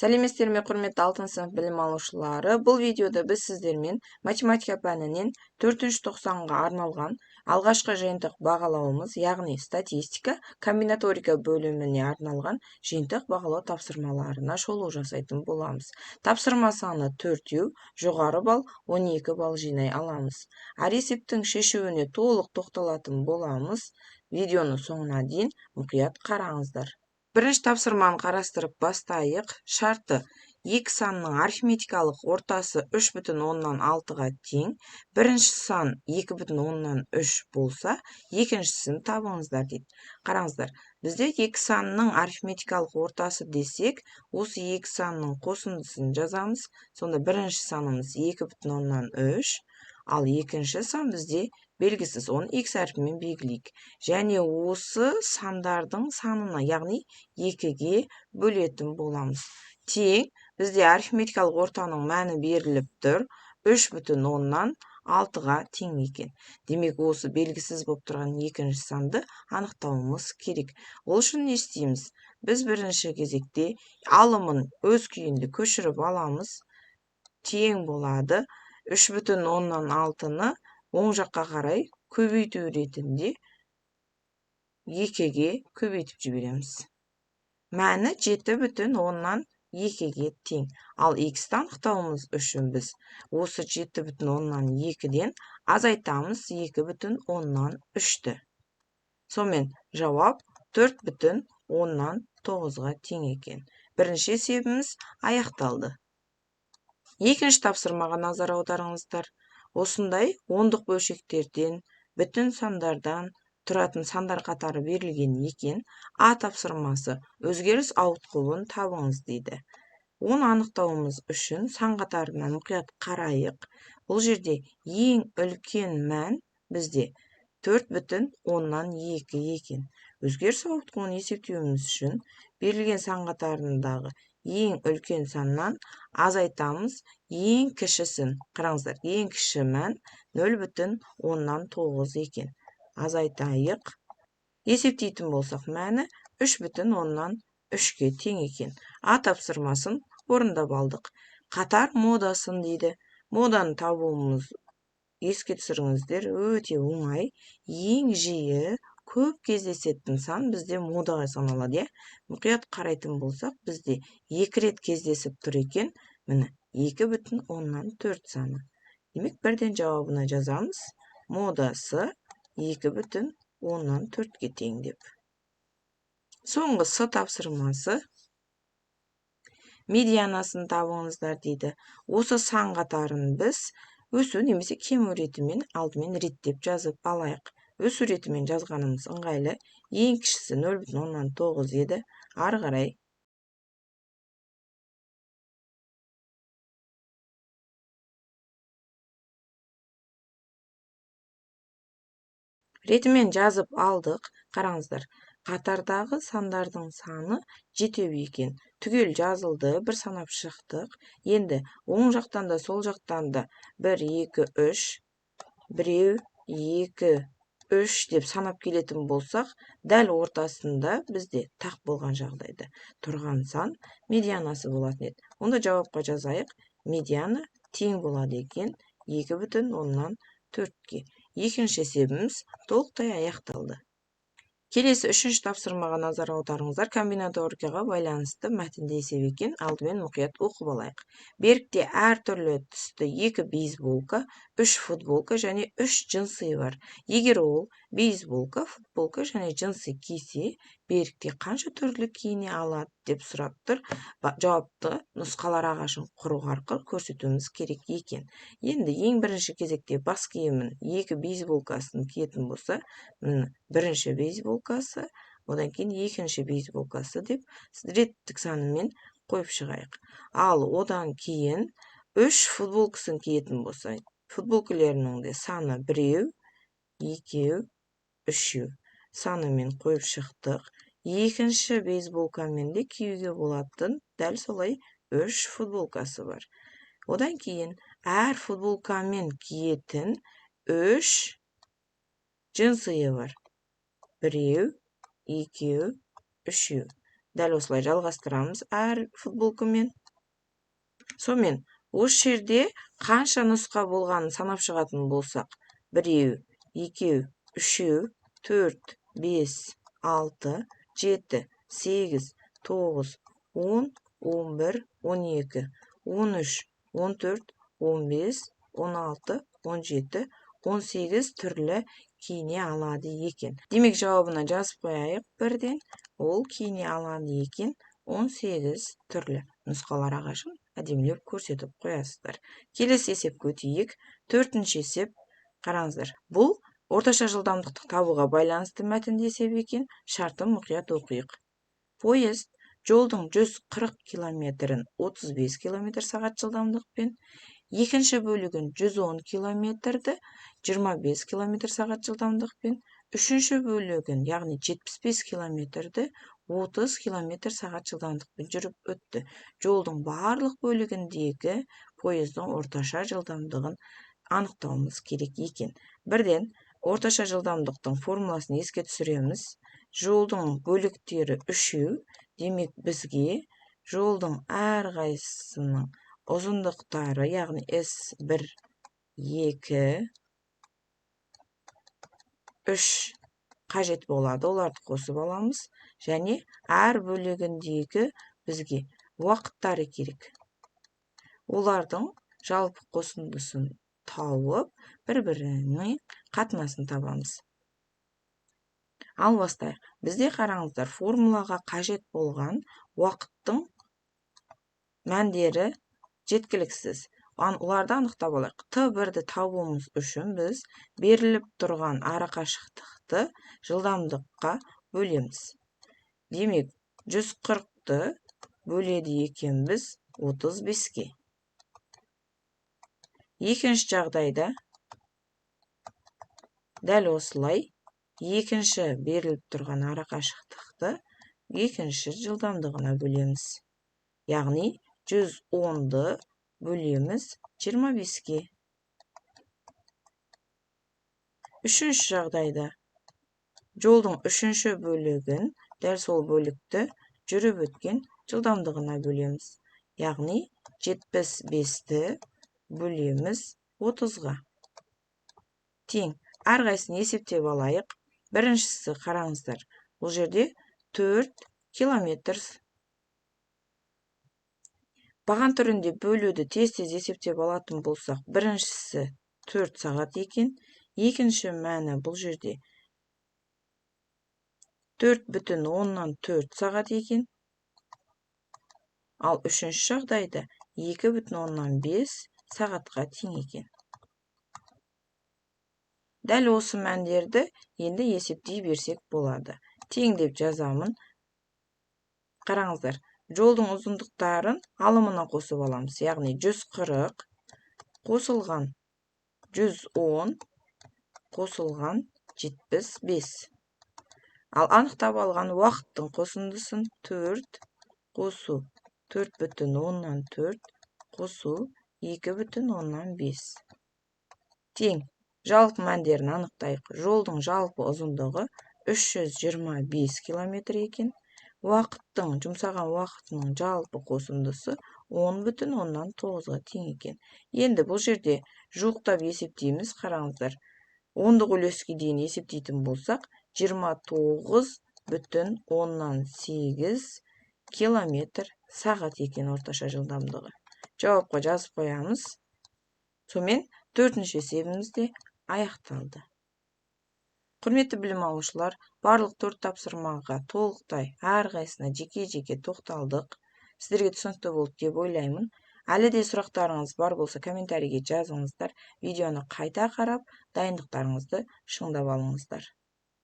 Сәлеметсіздер ме, құрметті алтын сынып білім алушылары. Бұл видеода біз сіздермен математика пәнінен 4-ші тоқсанға арналған алғашқы жиынтық бағалауымыз, яғни статистика, комбинаторика бөліміне арналған жиынтық бағалау тапсырмаларына шолу жасайтын боламыз. Тапсырма саны 4, жоғары балл 12 балл жинай аламыз. Әр есептің шешуіне толық тоқталатын боламыз. Видеоны соңына дейін мұқият қараңыздар. Бірінші тапсырманы қарастырып бастайық. Шарты: екі санның арифметикалық ортасы 3,6-ға тең. Бірінші сан 2,3 болса, екіншісін табыңыздар дейді. Қараңыздар, бізде екі санның арифметикалық ортасы десек, осы екі санның қосындысын жазамыз. Сонда бірінші санымыз 2,3, ал екінші сан бізде белгісіз, оны x әрпімен белгілейік. Және осы сандардың санына, яғни 2-ге бөлетін боламыз. Тең, бізде арифметикалық ортаның мәні беріліп тұр, 3,6-ға тең екен. Демек, осы белгісіз болып тұрған екінші санды анықтауымыз керек. Ол үшін не істейміз? Біз бірінші кезекте алымын өз күйінде көшіріп аламыз. Тең болады. 3,6-ны оң жаққа қарай көбейту ретінде 2-ге көбейтіп жібереміз. Мәні 7,2-ге тең. Ал x-ті анықтауымыз үшін біз осы 7,2-ден азайтамыз 2,3-ті. Сонымен жауап 4,9-ға тең екен. Бірінші есебіміз аяқталды. Екінші тапсырмаға назар аударыңыздар. Осындай ондық бөлшектерден, бүтін сандардан тұратын сандар қатары берілген екен. А тапсырмасы: өзгеріс ауытқуын табыңыз дейді. Оны анықтауымыз үшін сан қатарына мұқият қарайық. Бұл жерде ең үлкен мән бізде 4,2 екен. Өзгеріс ауытқуын есептеуіміз үшін берілген сан қатарындағы ең үлкен саннан азайтамыз ең кішісін. Қараңыздар, ең кіші мән 0,9 екен. Азайтайық. Есептейтін болсақ, мәні 3,3-ге тең екен. А тапсырмасын орындап алдық. Қатар модасын дейді. Моданы табуымыз, еске түсіріңіздер, өте оңай. Ең жиі көп кездесетін сан бізде модаға саналады. Мұқият қарайтын болсақ, бізде 2 рет кездесіп тұр екен. Міне, 2,4 саны. Демек, бірден жауабына жазамыз. Модасы 2,4-ге тең деп. Соңғы С тапсырмасы: медианасын табыңыздар дейді. Осы сан қатарын біз өсу немесе кему ретімен алдымен реттеп жазып алайық. Өсу ретімен жазғанымыз ыңғайлы. Ең кішісі 0,9 еді. Ары қарай ретімен жазып алдық. Қараңыздар, қатардағы сандардың саны 7 екен. Түгел жазылды, бір санап шықтық. Енді оң жақтан да сол жақтан да 1, 2, 3, 1, 2, 3 деп санап келетін болсақ, дәл ортасында бізде тақ болған жағдайда тұрған сан медианасы болатын еді. Онда жауапқа жазайық. Медиана тең болады екен 2,4-ге. Екінші есебіміз толықтай аяқталды. Келесі үшінші тапсырмаға назар аударыңыздар. Комбинаторикаға байланысты мәтінді есеп екен. Алдымен мұқият оқып алайық. Берікте әртүрлі түсті 2 бейсболка, 3 футболка және 3 джинсы бар. Егер ол бейсболка, футболка және джинсы кисе, берікте қанша түрлі киіне алады деп сұрап тұр. Жауапты нұсқалар ағашын құру арқылы көрсетуіміз керек екен. Енді ең бірінші кезекте бас киімін 2 бейсболкасын киетін болса, бірінші бейсболкасы, одан кейін екінші бейсболкасы деп реттік санымен қойып шығайық. Ал одан кейін 3 футболкасын киетін болса, футболкаларының де саны 1, 2, 3 санымен қойып шықтық. Екінші бейсболкамен де киюге болатын дәл солай 3 футболкасы бар. Одан кейін әр футболкамен киетін 3 джинсы бар. 1, 2, 3. Дәл осылай жалғастырамыз әр футболкамен. Сонымен, осы жерде қанша нұсқа болғанын санап шығатын болсақ, 1, 2, 3, 4, 5, 6, 7, 8, 9, 10, 11, 12, 13, 14, 15, 16, 17, 18 түрлі киіне алады екен. Демек, жауабына жазып қояйық бірден. Ол киіне алады екен 18 түрлі. Нұсқалар ағашын әдемілеп көрсетіп қоясыздар. Келесі есепке өтейік. 4-ші есеп. Қараңыздар. Бұл орташа жылдамдықты табуға байланысты мәтінді есеп екен. Шартын мұқият оқиық. Поезд жолдың 140 километрін 35 км сағат жылдамдықпен, екінші бөлігін 110 километрді 25 км сағат жылдамдықпен, үшінші бөлігін, яғни 75 километрді 30 км сағат жылдамдықпен жүріп өтті. Жолдың барлық бөлігіндегі поездың орташа жылдамдығын анықтауымыз керек екен. Бірден орташа жылдамдықтың формуласын еске түсіреміз. Жолдың бөліктері үшеу, демек бізге жолдың әрқайсысының ұзындықтары, яғни S1, 2, 3 қажет болады. Оларды қосып аламыз. Және әр бөлігіндегі бізге уақыттары керек. Олардың жалпы қосындысын тауып, бір-біріне қатынасын табамыз. Ал бастайық. Бізде қараңыздар, формулаға қажет болған уақыттың мәндері жеткіліксіз. Оларды анықтап алайық. Т1-ді табуымыз үшін біз беріліп тұрған арақашықтықты жылдамдыққа бөлеміз. Демек, 140-ты бөледі екенбіз 35-ке. Екінші жағдайда дәл осылай екінші беріліп тұрған арақашықтықты екінші жылдамдығына бөлеміз. Яғни 110-ды бөлеміз 25-ке. Үшінші жағдайда жолдың үшінші бөлігін, дәл сол бөлікті жүріп өткен жылдамдығына бөлеміз. Яғни 75-ті бөлеміз 30-ға. Тең. Әрқайсысын есептеп алайық. Біріншісі қараңыздар. Бұл жерде 4 километр. Баған түрінде бөлуді тез-тез есептеп алатын болсақ, біріншісі 4 сағат екен. Екінші мәні бұл жерде 4,4 сағат екен. Ал үшінші жағдайда 2,5 сағатқа тең екен. Дәл осы мәндерді енді есептей берсек болады. Тең деп жазамын. Қараңыздар, жолдың ұзындықтарын алымына қосып аламыз. Яғни 140 қосылған 110 қосылған 75. Ал анықтап алған уақыттың қосындысын 4 қосу 4,4 қосу 2,5. Тең. Жалпы мәндерін анықтайық. Жолдың жалпы ұзындығы 325 км екен. Уақыттың, жұмсаған уақытының жалпы қосындысы 10,9-ға тең екен. Енді бұл жерде жуықтап есептейміз. Қараңыздар. 10-дық үлеске дейін есептейтін болсақ, 29,8 км сағат екен орташа жылдамдығы. Жауапқа жазып қоямыз. Сонымен 4-ші есебіміз де аяқталды. Құрметті білім алушылар, барлық 4 тапсырмаға толықтай әрқайсына жеке-жеке тоқталдық. Сіздерге түсінікті болды деп ойлаймын. Әлі де сұрақтарыңыз бар болса, комментарийге жазыңыздар. Видеоны қайта қарап, дайындықтарыңызды шыңдап алыңыздар.